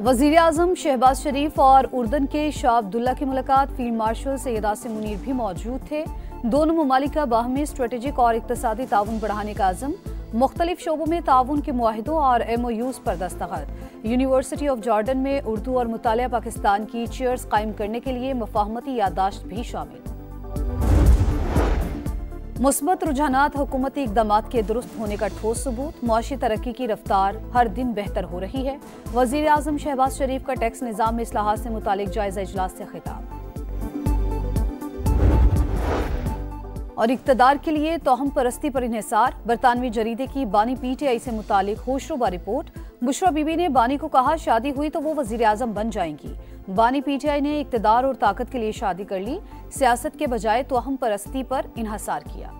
वज़ीर आज़म शहबाज शरीफ और उर्दन के शाह अब्दुल्ला की मुलाकात। फील्ड मार्शल सैयद आसिम मुनीर भी मौजूद थे। दोनों ममालिक का बाहमी स्ट्रेटेजिक और इक़्तिसादी ताउन बढ़ाने का अज़म। मुख्तलिफ शोबों में ताउन के मुआहिदों और MOUs पर दस्तखत। यूनिवर्सिटी ऑफ जॉर्डन में उर्दू और मुतालिया पाकिस्तान की चेयर्स कायम करने के लिए मफाहमती याददाश्त भी शामिल। मुस्बत रुझानात हुकूमती इक़दामात के दुरुस्त होने का ठोस सबूत। मुआशी तरक्की की रफ्तार हर दिन बेहतर हो रही है। वज़ीर आज़म शहबाज शरीफ का टैक्स निज़ाम में इस्लाहात से मुतालिक जायज़ा इजलास से खिताब। और इक़्तिदार के लिए तोहम परस्ती पर इन्हिसार। बरतानवी जरीदे की बानी PTI से मुतालिक होशरुबा रिपोर्ट। बुशरा बीबी ने बानी को कहा शादी हुई तो वो वज़ीर आज़म बन जाएंगी। बानी PTI ने इक़्तिदार और ताकत के लिए शादी कर ली। सियासत के बजाय तोहम परस्ती पर इन्हिसार किया।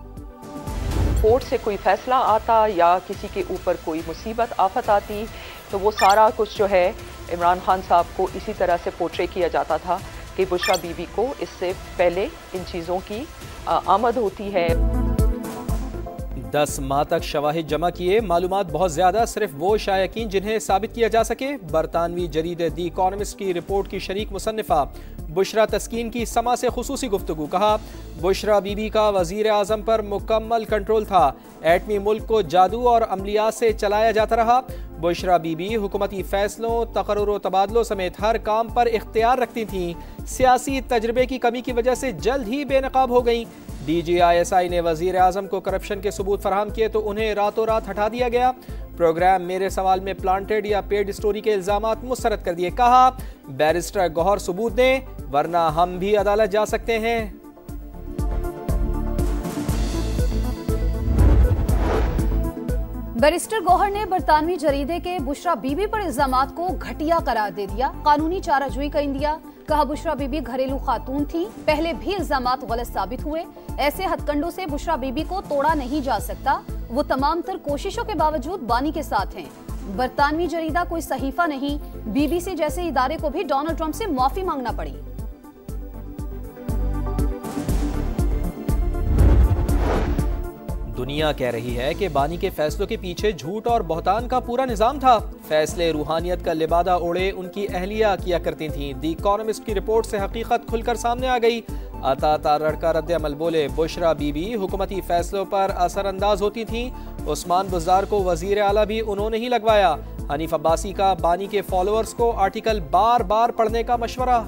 कोर्ट से कोई फैसला आता या किसी के ऊपर कोई मुसीबत आफत आती तो वो सारा कुछ जो है इमरान खान साहब को इसी तरह से पोर्ट्रे किया जाता था कि बुशरा बीबी को इससे पहले इन चीज़ों की आमद होती है। 10 माह तक शवाहिद जमा किए। मालूमात बहुत ज्यादा, सिर्फ वो शायकीन जिन्हें साबित किया जा सके। बरतानवी जरीदे दी इकोनॉमिस्ट की रिपोर्ट की शरीक मुसन्निफा बुशरा तस्कीन की समा से खुसूसी गुफ्तगू। कहा बुशरा बीबी का वजीर आजम पर मुकम्मल कंट्रोल था। एटमी मुल्क को जादू और अमलियात से चलाया जाता रहा। बुशरा बीबी हुकूमती फैसलों, तकर्रुर तबादलों समेत हर काम पर इख्तियार रखती थीं। सियासी तजर्बे की कमी की वजह से जल्द ही बेनकाब हो गईं। DGISI ने वजीर आजम को करप्शन के सबूत फराहम किए तो उन्हें रातों रात हटा दिया गया। प्रोग्राम मेरे सवाल में प्लांटेड या पेड स्टोरी के इल्जामात मुस्तरद कर दिए। कहा बैरिस्टर गौहर सबूत दें वरना हम भी अदालत जा सकते हैं। बैरिस्टर गौहर ने बरतानवी जरीदे के बुशरा बीबी पर इल्जामात को घटिया करार दे दिया। कानूनी चाराजोई का इंदिया। कहा बुशरा बीबी घरेलू खातून थी, पहले भी इल्जामात गलत साबित हुए। ऐसे हथकंडों से बुशरा बीबी को तोड़ा नहीं जा सकता। वो तमाम तर कोशिशों के बावजूद बानी के साथ हैं। बरतानवी जरीदा कोई सहीफा नहीं। BBC जैसे इदारे को भी डोनाल्ड ट्रंप से माफी मांगना पड़ी। दुनिया कह रही है कि बानी के फैसलों के पीछे झूठ और बहतान का पूरा निजाम था। फैसले रूहानियत का लिबादा ओढ़े उनकी अहलिया किया करती थीं। दी इकोनॉमिस्ट की रिपोर्ट से हकीकत खुलकर सामने आ गई। अता तारड़ का रद्द अमल बोले बुशरा बीबी हुकूमती फैसलों पर असरअंदाज होती थीं। उस्मान बुज़दार को वजीर आला भी उन्होंने ही लगवाया। हनीफ अब्बासी का बानी के फॉलोअर्स को आर्टिकल बार बार पढ़ने का मशवरा।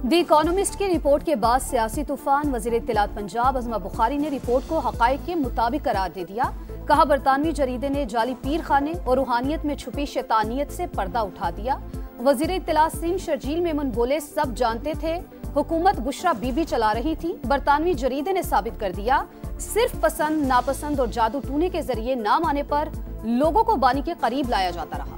दी इकोनॉमिस्ट की रिपोर्ट के बाद सियासी तूफान। वज़ीर इत्तलात पंजाब अज़मा बुखारी ने रिपोर्ट को हक़ाइक़ के मुताबिक करार दे दिया। कहा बरतानवी जरीदे ने जाली पीर खाने और रूहानियत में छुपी शैतानियत से पर्दा उठा दिया। वज़ीर इत्तलात सिंह शर्जील मेमन बोले सब जानते थे हुकूमत बुशरा बीबी चला रही थी। बरतानवी जरीदे ने साबित कर दिया सिर्फ पसंद नापसंद और जादू टूने के जरिए नाम आने पर लोगों को बानी के करीब लाया जाता रहा।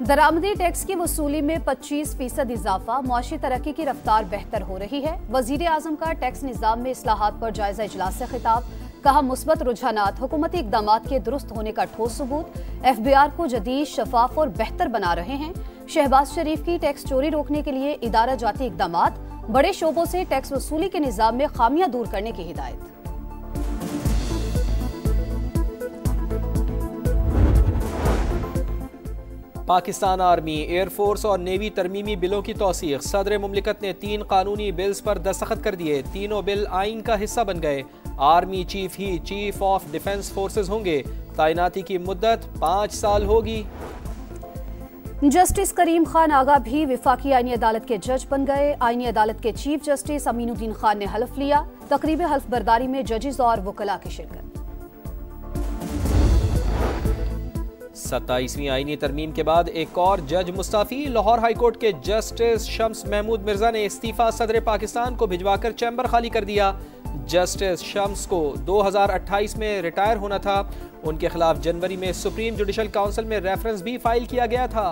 दरामदी टैक्स की वसूली में 25% इजाफा। मुआशी तरक्की की रफ्तार बेहतर हो रही है। वजीर आजम का टैक्स निज़ाम में इस्लाहात पर जायजा इजलास से खिताब। कहा मुस्बत रुझानात हुकूमती इक़दामात के दुरुस्त होने का ठोस सबूत। FBR को जदीद, शफाफ और बेहतर बना रहे हैं। शहबाज शरीफ की टैक्स चोरी रोकने के लिए इदारा जाती इक़दामात। बड़े शोबों से टैक्स वसूली के निज़ाम में खामियां दूर करने की हिदायत। पाकिस्तान आर्मी, एयरफोर्स और नेवी तरमीमी बिलों की तौसीक। सदर मुमलिकत ने 3 कानूनी बिल्स पर दस्तखत कर दिए। तीनों बिल आइन का हिस्सा बन गए। Army chief he chief of defence forces होंगे। तैनाती की मुद्दत 5 साल होगी। जस्टिस करीम खान आगा भी विफाकी आईनी अदालत के जज बन गए। आईनी अदालत के चीफ जस्टिस अमीनुद्दीन खान ने हल्फ लिया। तकरीब हल्फ बर्दारी में जजेस और वकला की शिरकत। 27वीं आईनी तरमीम के बाद एक और जज मुस्ताफी। लाहौर हाईकोर्ट के जस्टिस शम्स महमूद मिर्जा ने इस्तीफा सदर पाकिस्तान को भिजवाकर चैम्बर खाली कर दिया। जस्टिस शम्स को 2028 में रिटायर होना था। उनके खिलाफ जनवरी में सुप्रीम जुडिशल काउंसिल में रेफरेंस भी फाइल किया गया था।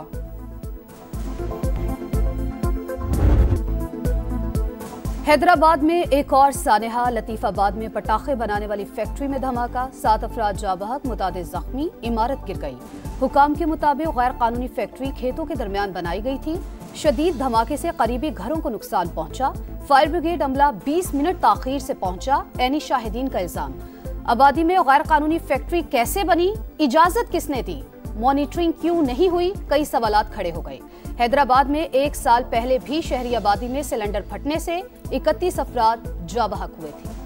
हैदराबाद में एक और सानेहा। लतीफाबाद में पटाखे बनाने वाली फैक्ट्री में धमाका। 7 अफराद जाँ बहक, मुतादिद जख्मी। इमारत गिर गई। हुकाम के मुताबिक गैर कानूनी फैक्ट्री खेतों के दरमियान बनाई गई थी। शदीद धमाके से करीबी घरों को नुकसान पहुंचा। फायर ब्रिगेड अमला 20 मिनट ताखीर से पहुंचा, ऐनी शाहिदीन का इल्जाम। आबादी में गैर कानूनी फैक्ट्री कैसे बनी, इजाजत किसने दी, मॉनिटरिंग क्यों नहीं हुई, कई सवालात खड़े हो गए। हैदराबाद में 1 साल पहले भी शहरी आबादी में सिलेंडर फटने से 31 अफराद जाँ बहक हुए थे।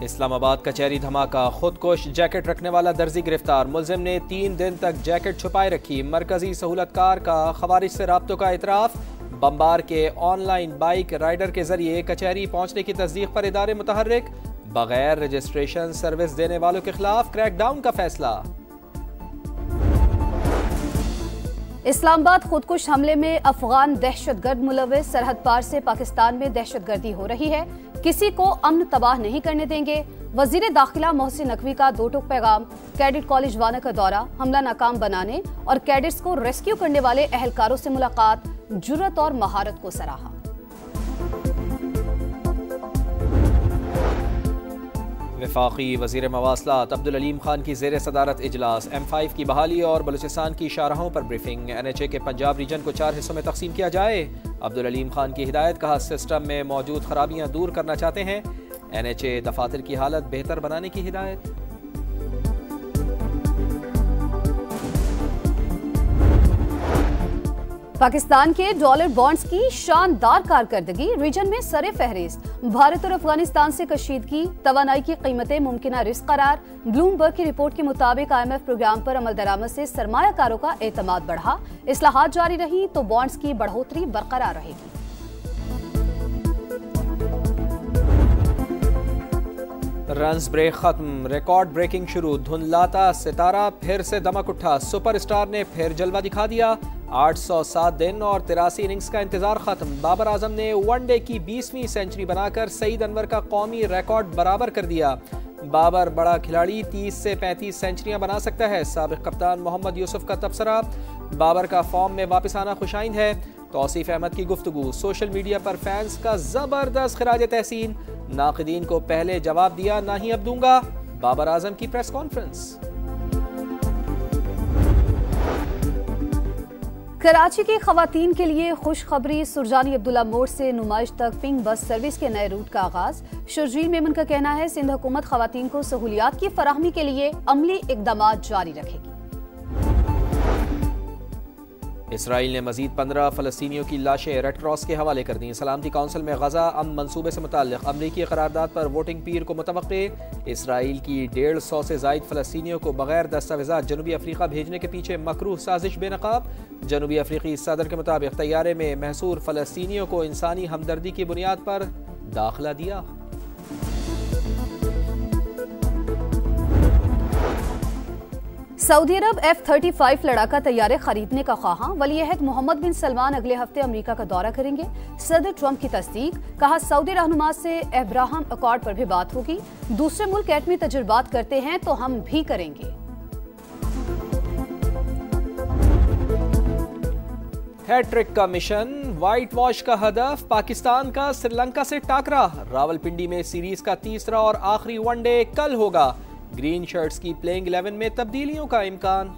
इस्लामाबाद कचहरी धमाका, खुदकुश जैकेट रखने वाला दर्जी गिरफ्तार। मुलजिम ने 3 दिन तक जैकेट छुपाए रखी। मरकजी सहूलतकार का खवारिज से राब्तों का इतराफ। बम्बार के ऑनलाइन बाइक राइडर के जरिए कचहरी पहुंचने की तस्दीक पर इदारे मुतहर्रिक। बगैर रजिस्ट्रेशन सर्विस देने वालों के खिलाफ क्रैकडाउन का फैसला। इस्लामाबाद खुदकुश हमले में अफगान दहशतगर्द मुलविस। सरहद पार से पाकिस्तान में दहशतगर्दी हो रही है, किसी को अमन तबाह नहीं करने देंगे। वजीर दाखिला मोहसिन नकवी का 2 टूक पैगाम। कैडेट कॉलेज वाना का दौरा, हमला नाकाम बनाने और कैडेट्स को रेस्क्यू करने वाले अहलकारों से मुलाकात, जुर्रत और महारत को सराहा। वफाकी वजीर मवासलात अब्दुल अलीम खान की ज़ेर सदारत इजलास। M5 की बहाली और बलूचिस्तान की शाहराहों पर ब्रीफिंग। NHA के पंजाब रीजन को 4 हिस्सों में तकसीम किया जाए। अब्दुल अलीम खान की हिदायत, कहा सिस्टम में मौजूद खराबियां दूर करना चाहते हैं। NHA दफातर की हालत बेहतर बनाने की हिदायत। पाकिस्तान के डॉलर बॉन्ड्स की शानदार कारकर्दगी, रीजन में सरे फहरिस्त। भारत और अफगानिस्तान से कशीदगी, तवानाई की कीमतें मुमकिना रिस्क करार। ब्लूमबर्ग की रिपोर्ट के मुताबिक IMF प्रोग्राम पर अमल दरामद से सरमायाकारों का एतमाद बढ़ा। इस्लाहात जारी रही तो बॉन्ड्स की बढ़ोतरी बरकरार रहेगी। रन्स ब्रेक खत्म, रिकॉर्ड ब्रेकिंग शुरू। धुंधलाता सितारा फिर से दमक उठा। सुपरस्टार ने फिर जलवा दिखा दिया। 807 दिन और 83 इनिंग्स का इंतजार खत्म। बाबर आजम ने वनडे की 20वीं सेंचुरी बनाकर सईद अनवर का कौमी रिकॉर्ड बराबर कर दिया। बाबर बड़ा खिलाड़ी, 30 से 35 सेंचुरियां बना सकता है। साबिक कप्तान मोहम्मद यूसुफ का तबसरा। बाबर का फॉर्म में वापस आना खुशाइंद है। तौसीफ अहमद की गुफ्तगू। सोशल मीडिया पर फैंस का जबरदस्त खिराज तहसीन। नाक़िदीन को पहले जवाब दिया, ना ही अब दूंगा। बाबर आजम की प्रेस कॉन्फ्रेंस। कराची की खवातीन के लिए खुशखबरी। सुरजानी अब्दुल्ला मोड़ से नुमाइश तक पिंक बस सर्विस के नए रूट का आगाज। शर्जील मेमन का कहना है सिंध हुकूमत खवातीन को सहूलियात की फराहमी के लिए अमली इकदामात जारी रखेगी। इसराइल ने मजीद 15 फ़लस्तीनियों की लाशें रेड क्रॉस के हवाले कर दी। सलामती काउंसिल में गजा अमन मंसूबे से मुताल्लिक़ अमरीकी करारदाद पर वोटिंग पीर को मुतवक्के। इसराइल की 150 से ज़ायद फ़लस्तीनियों को बगैर दस्तावेज़ात जनूबी अफ्रीका भेजने के पीछे मकरूह साजिश बेनकाब। जनूबी अफ्रीकी सदर के मुताबिक तैयारे में महसूर फ़लस्तीनियों को इंसानी हमदर्दी की बुनियाद पर दाखिला दिया। सऊदी अरब F-35 लड़ाका तैयारे खरीदने का ख्वाहां। वली-ए-अहद मोहम्मद बिन सलमान अगले हफ्ते अमेरिका का दौरा करेंगे। सदर ट्रंप की तस्दीक, कहा सऊदी रहनुमा से अब्राहम अकॉर्ड पर भी बात होगी। दूसरे मुल्क एटमी तजुर्बात करते हैं तो हम भी करेंगे। हैट्रिक का मिशन, व्हाइट वॉश का हदफ। पाकिस्तान का श्रीलंका से टाकरा। रावलपिंडी में सीरीज का तीसरा और आखिरी वनडे कल होगा। ग्रीन शर्ट्स की प्लेइंग 11 में तब्दीलियों का इम्कान।